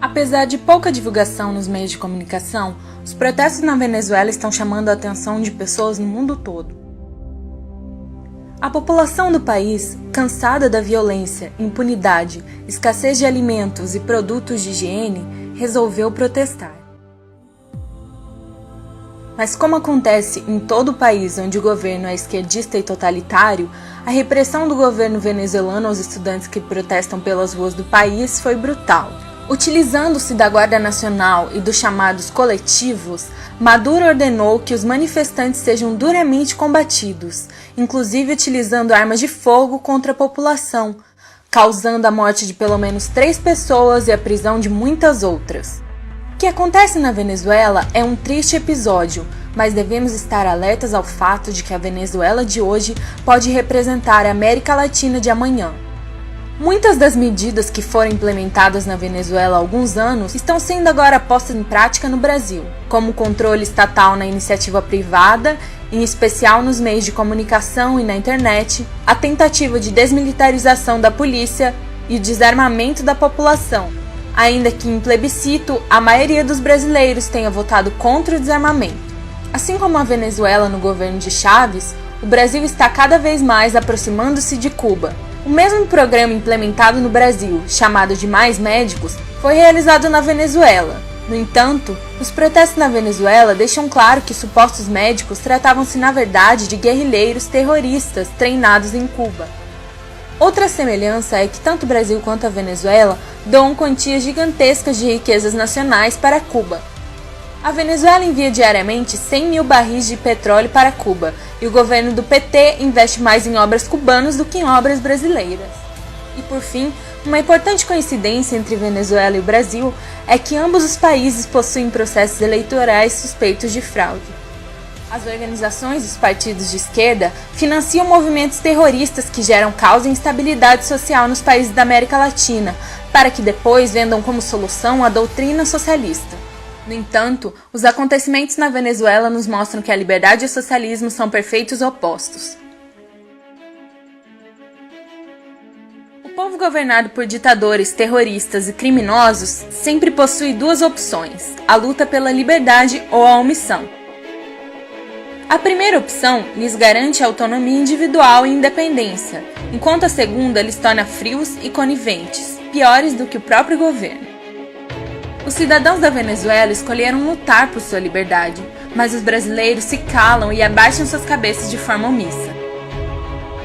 Apesar de pouca divulgação nos meios de comunicação, os protestos na Venezuela estão chamando a atenção de pessoas no mundo todo. A população do país, cansada da violência, impunidade, escassez de alimentos e produtos de higiene, resolveu protestar. Mas como acontece em todo o país onde o governo é esquerdista e totalitário, a repressão do governo venezuelano aos estudantes que protestam pelas ruas do país foi brutal. Utilizando-se da Guarda Nacional e dos chamados coletivos, Maduro ordenou que os manifestantes sejam duramente combatidos, inclusive utilizando armas de fogo contra a população, causando a morte de pelo menos 3 pessoas e a prisão de muitas outras. O que acontece na Venezuela é um triste episódio, mas devemos estar alertas ao fato de que a Venezuela de hoje pode representar a América Latina de amanhã. Muitas das medidas que foram implementadas na Venezuela há alguns anos estão sendo agora postas em prática no Brasil, como o controle estatal na iniciativa privada, em especial nos meios de comunicação e na internet, a tentativa de desmilitarização da polícia e o desarmamento da população, ainda que em plebiscito a maioria dos brasileiros tenha votado contra o desarmamento. Assim como a Venezuela no governo de Chávez, o Brasil está cada vez mais aproximando-se de Cuba. O mesmo programa implementado no Brasil, chamado de Mais Médicos, foi realizado na Venezuela. No entanto, os protestos na Venezuela deixam claro que supostos médicos tratavam-se na verdade de guerrilheiros terroristas treinados em Cuba. Outra semelhança é que tanto o Brasil quanto a Venezuela doam quantias gigantescas de riquezas nacionais para Cuba. A Venezuela envia diariamente 100 mil barris de petróleo para Cuba, e o governo do PT investe mais em obras cubanas do que em obras brasileiras. E por fim, uma importante coincidência entre Venezuela e o Brasil é que ambos os países possuem processos eleitorais suspeitos de fraude. As organizações dos partidos de esquerda financiam movimentos terroristas que geram caos e instabilidade social nos países da América Latina, para que depois vendam como solução a doutrina socialista. No entanto, os acontecimentos na Venezuela nos mostram que a liberdade e o socialismo são perfeitos opostos. O povo governado por ditadores, terroristas e criminosos sempre possui 2 opções: a luta pela liberdade ou a omissão. A primeira opção lhes garante autonomia individual e independência, enquanto a segunda lhes torna frios e coniventes, piores do que o próprio governo. Os cidadãos da Venezuela escolheram lutar por sua liberdade, mas os brasileiros se calam e abaixam suas cabeças de forma omissa.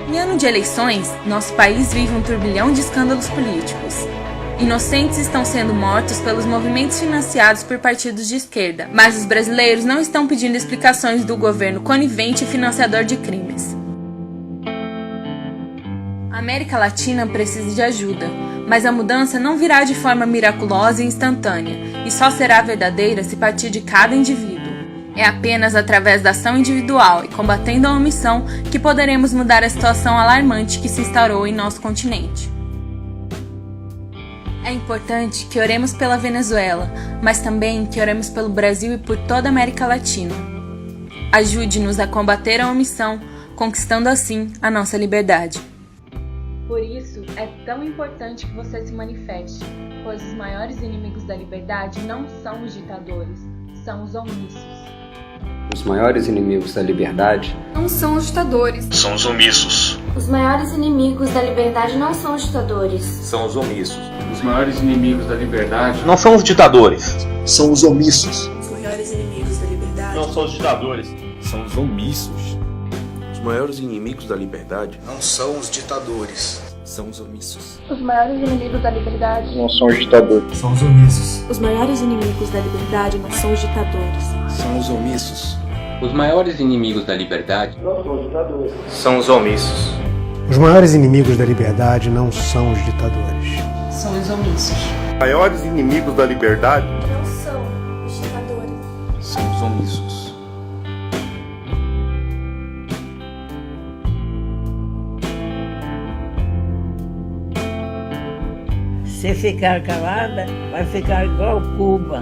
Em ano de eleições, nosso país vive um turbilhão de escândalos políticos. Inocentes estão sendo mortos pelos movimentos financiados por partidos de esquerda, mas os brasileiros não estão pedindo explicações do governo conivente e financiador de crimes. A América Latina precisa de ajuda, mas a mudança não virá de forma miraculosa e instantânea, e só será verdadeira se partir de cada indivíduo. É apenas através da ação individual e combatendo a omissão que poderemos mudar a situação alarmante que se instaurou em nosso continente. É importante que oremos pela Venezuela, mas também que oremos pelo Brasil e por toda a América Latina. Ajude-nos a combater a omissão, conquistando assim a nossa liberdade. Por isso, é tão importante que você se manifeste, pois os maiores inimigos da liberdade não são os ditadores, são os omissos. Os maiores inimigos da liberdade não são os ditadores, são os omissos. Os maiores inimigos da liberdade não são os ditadores, são os omissos. Os maiores inimigos da liberdade não são os ditadores, são os omissos. Os maiores inimigos da liberdade não são os ditadores, são os omissos. Os maiores inimigos da liberdade não são os ditadores, são os omissos. Os maiores inimigos da liberdade não são os ditadores, são os omissos. Os maiores inimigos da liberdade não são os ditadores, são os omissos. Os maiores inimigos da liberdade não são os ditadores, são os omissos. Os maiores inimigos da liberdade não são os ditadores, são os omissos. Os maiores inimigos da liberdade não são os ditadores, são os omissos. Se ficar calada, vai ficar igual Cuba.